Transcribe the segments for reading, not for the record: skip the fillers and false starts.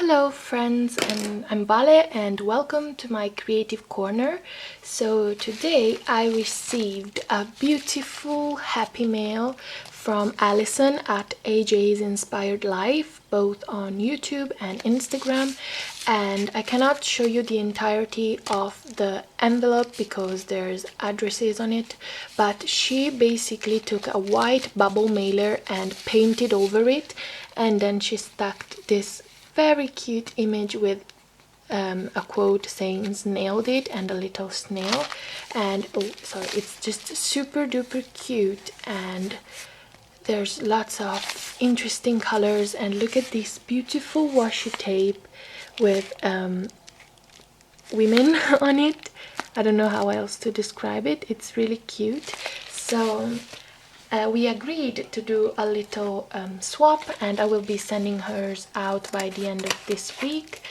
Hello friends, and I'm Vale and welcome to my creative corner. So today I received a beautiful happy mail from Allison at AJ's Inspired Life, both on YouTube and Instagram, and I cannot show you the entirety of the envelope because there's addresses on it, but she basically took a white bubble mailer and painted over it, and then she stuck this very cute image with a quote saying "nailed it" and a little snail, and oh sorry, it's just super duper cute, and there's lots of interesting colors. And look at this beautiful washi tape with women on it. I don't know how else to describe it. It's really cute. So we agreed to do a little swap, and I will be sending hers out by the end of this week.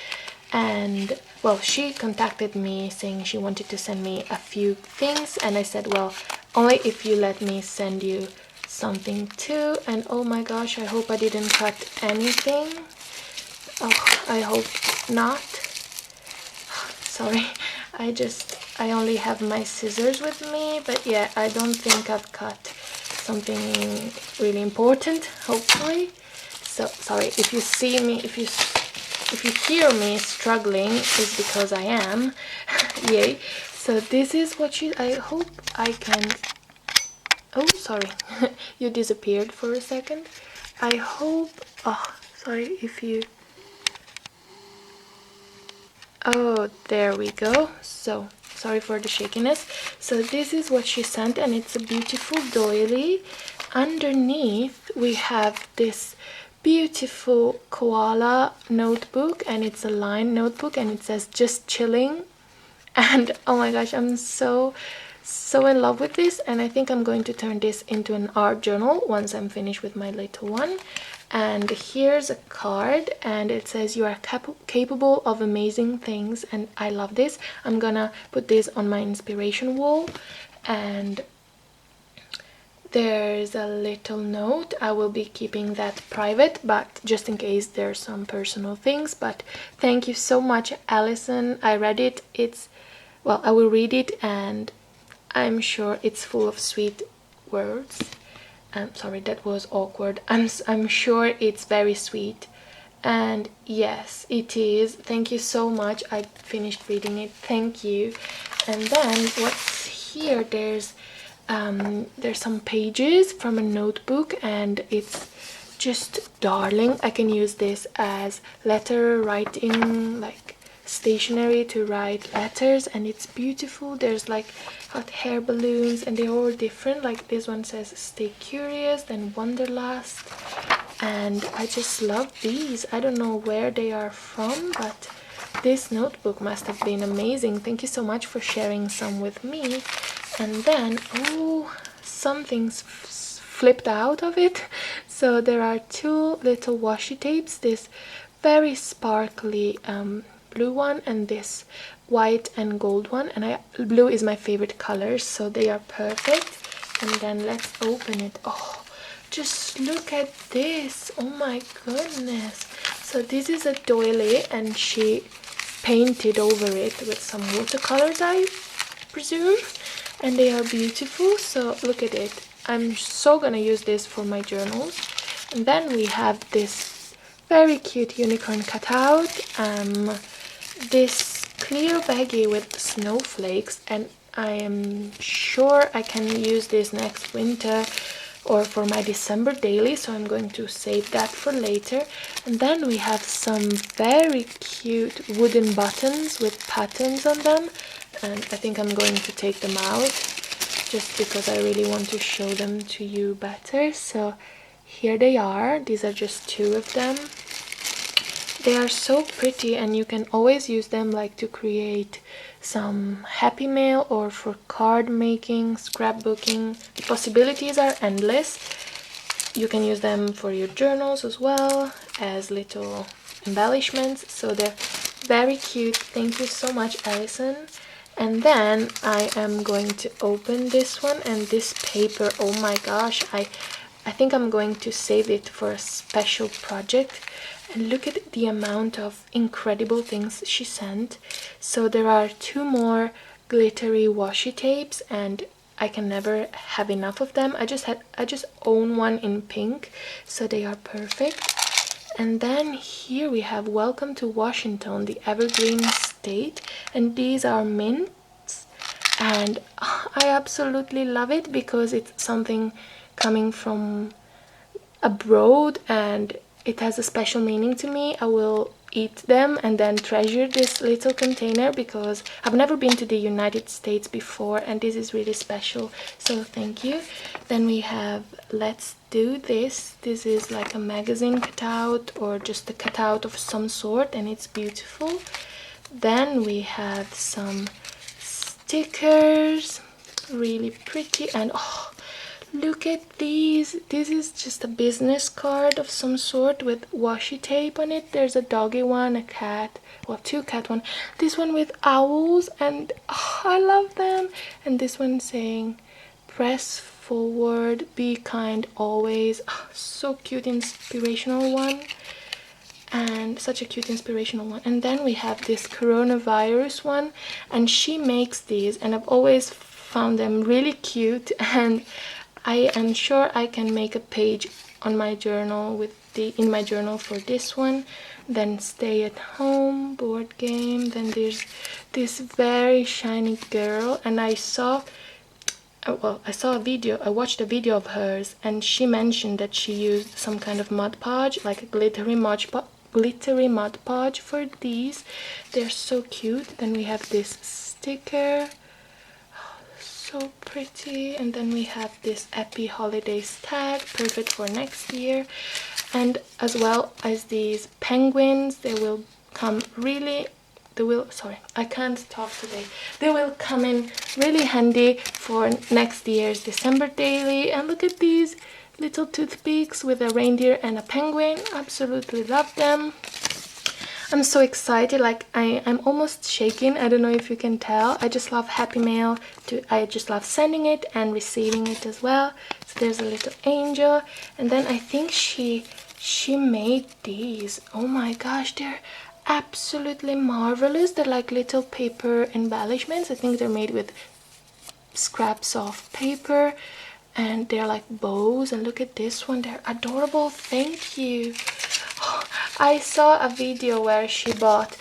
And well, she contacted me saying she wanted to send me a few things, and I said, well, only if you let me send you something too. And oh my gosh, I hope I didn't cut anything. Oh, I hope not. Sorry, I only have my scissors with me, but yeah, I don't think I've cut something really important, hopefully. So sorry if you see me, if you hear me struggling, is because I am. Yay. So this is what I hope I can. Oh sorry, you disappeared for a second. I hope, oh sorry if you, oh there we go. So sorry for the shakiness. So this is what she sent, and it's a beautiful doily. Underneath we have this beautiful koala notebook, and it's a lined notebook, and it says "just chilling." And oh my gosh, I'm so in love with this, and I think I'm going to turn this into an art journal once I'm finished with my little one. And here's a card, and it says "you are capable of amazing things," and I love this. I'm gonna put this on my inspiration wall. And there's a little note. I will be keeping that private, but just in case there's some personal things. But thank you so much, Allison. I read it. Well, I will read it, and I'm sure it's full of sweet words. Sorry, that was awkward. I'm sure it's very sweet, and yes, it is. Thank you so much. I finished reading it. Thank you. And then what's here? There's some pages from a notebook, and it's just darling. I can use this as letter writing, like stationery to write letters, and it's beautiful. There's like hot hair balloons, and they're all different. Like this one says "stay curious," then "wanderlust," and I just love these. I don't know where they are from, but this notebook must have been amazing. Thank you so much for sharing some with me. And then, oh, something's flipped out of it. So there are two little washi tapes, this very sparkly blue one and this white and gold one, and blue is my favorite color, so they are perfect. And then let's open it. Oh, just look at this. Oh my goodness. So this is a doily, and she painted over it with some watercolors, I presume, and they are beautiful. So look at it. I'm so gonna use this for my journals. And then we have this very cute unicorn cutout, this clear baggie with snowflakes, and I am sure I can use this next winter or for my December daily, so I'm going to save that for later. And then we have some very cute wooden buttons with patterns on them, and I think I'm going to take them out just because I really want to show them to you better. So here they are. These are just two of them. They are so pretty, and you can always use them like to create some happy mail or for card making, scrapbooking. The possibilities are endless. You can use them for your journals as well as little embellishments, so they're very cute. Thank you so much, Allison. And then I am going to open this one, and this paper, oh my gosh, I think I'm going to save it for a special project. And look at the amount of incredible things she sent. So there are 2 more glittery washi tapes, and I can never have enough of them. I just own one in pink, so they are perfect. And then here we have Welcome to Washington, the Evergreen State, and these are mints, and I absolutely love it because it's something coming from abroad and it has a special meaning to me. I will eat them and then treasure this little container because I've never been to the United States before and this is really special, so thank you. Then we have Let's Do This. This is like a magazine cutout or just a cutout of some sort, and it's beautiful. Then we have some stickers, really pretty, and oh, look at these. This is just a business card of some sort with washi tape on it. There's a doggy one, a cat, well, 2 cat one. This one with owls, and oh, I love them. And this one saying, press forward, be kind always. Oh, so cute, inspirational one. And such a cute inspirational one. And then we have this coronavirus one, and she makes these, and I've always found them really cute, and I am sure I can make a page on my journal with in my journal for this one. Then Stay at Home board game. Then there's this very shiny girl, and I watched a video of hers, and she mentioned that she used some kind of Mod Podge, like a glittery Mod Podge for these. They're so cute. Then we have this sticker, so pretty. And then we have this Happy Holidays tag, perfect for next year. And as well as these penguins, they will come I can't talk today. They will come in really handy for next year's December daily. And look at these little toothpicks with a reindeer and a penguin. Absolutely love them. I'm so excited, like I'm almost shaking. I don't know if you can tell. I just love Happy Mail. I just love sending it and receiving it as well. So there's a little angel, and then I think she made these. Oh my gosh, they're absolutely marvelous. They're like little paper embellishments. I think they're made with scraps of paper, and they're like bows. And look at this one, they're adorable. Thank you. I saw a video where she bought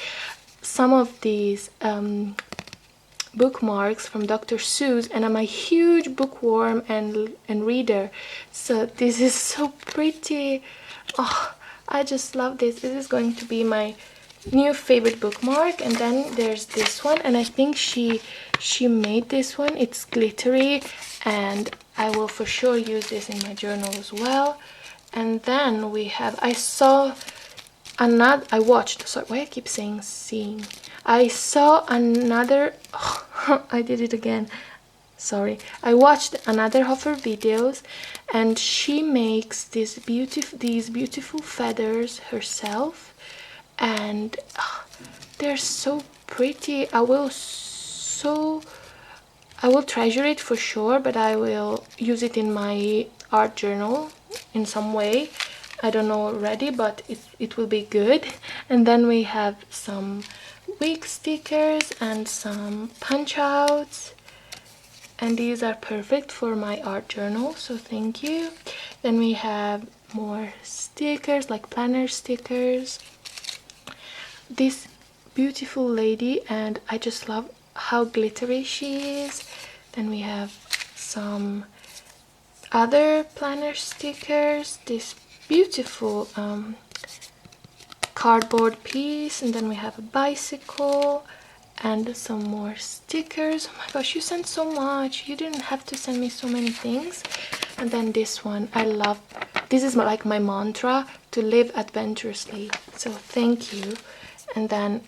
some of these bookmarks from Dr. Seuss, and I'm a huge bookworm and reader, so this is so pretty. Oh, I just love this. This is going to be my new favorite bookmark. And then there's this one, and I think she made this one. It's glittery, and I will for sure use this in my journal as well. And then we have, I saw another, I watched, sorry, why I keep saying seeing. I saw another, oh, I did it again, sorry. I watched another of her videos, and she makes these beautiful feathers herself, and they're so pretty. I will treasure it for sure, but I will use it in my art journal in some way. I don't know already, but it will be good. And then we have some week stickers and some punch outs, and these are perfect for my art journal, so thank you. Then we have more stickers, like planner stickers. This beautiful lady, and I just love how glittery she is. Then we have some other planner stickers, this beautiful cardboard piece, and then we have a bicycle and some more stickers. Oh my gosh, you sent so much. You didn't have to send me so many things. And then this one, I love. This is like my mantra, to live adventurously, so thank you. And then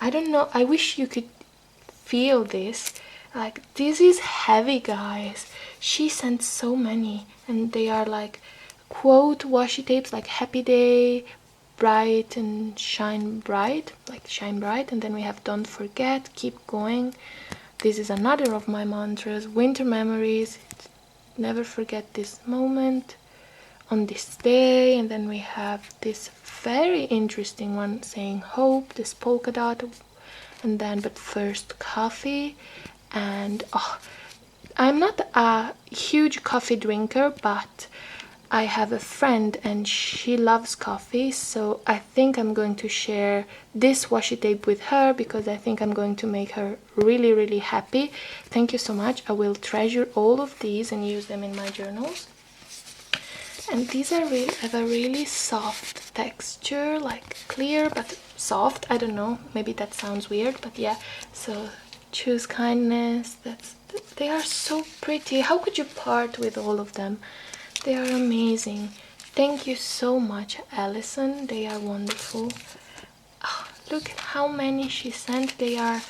I don't know, I wish you could feel this. Like, this is heavy, guys. She sent so many, and they are like quote washi tapes, like Happy Day, Bright, and Shine Bright, like Shine Bright. And then we have Don't Forget, Keep Going. This is another of my mantras, Winter Memories, never forget this moment. on this day. And then we have this very interesting one saying hope, this polka dot, and then but first coffee. And oh, I'm not a huge coffee drinker, but I have a friend and she loves coffee, so I think I'm going to share this washi tape with her because I think I'm going to make her really, really happy. Thank you so much. I will treasure all of these and use them in my journals. And these are have a really soft texture, like clear but soft. I don't know, maybe that sounds weird, but yeah. So choose kindness. They are so pretty. How could you part with all of them? They are amazing. Thank you so much, Allison. They are wonderful. Oh, look at how many she sent. They are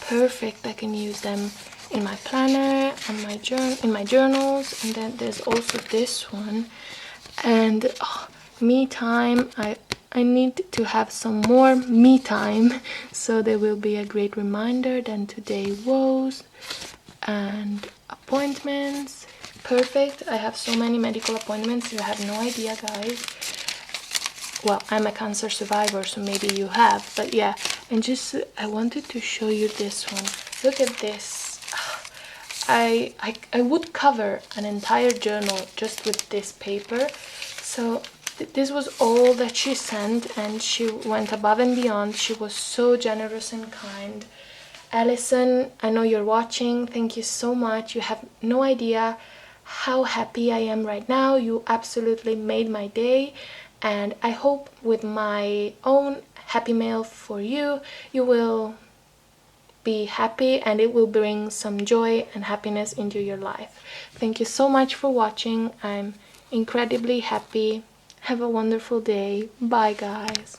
perfect. I can use them in my planner, on my in my journals, and then there's also this one. And oh, me time. I need to have some more me time, so there will be a great reminder. Then today was, and appointments. Perfect. I have so many medical appointments, you have no idea, guys. Well, I'm a cancer survivor, so maybe you have, but yeah. And just I wanted to show you this one. Look at this. I would cover an entire journal just with this paper. So this was all that she sent, and she went above and beyond. She was so generous and kind. Allison, I know you're watching. Thank you so much. You have no idea how happy I am right now. You absolutely made my day, and I hope with my own happy mail for you, you will be happy and it will bring some joy and happiness into your life. Thank you so much for watching. I'm incredibly happy. Have a wonderful day. Bye, guys.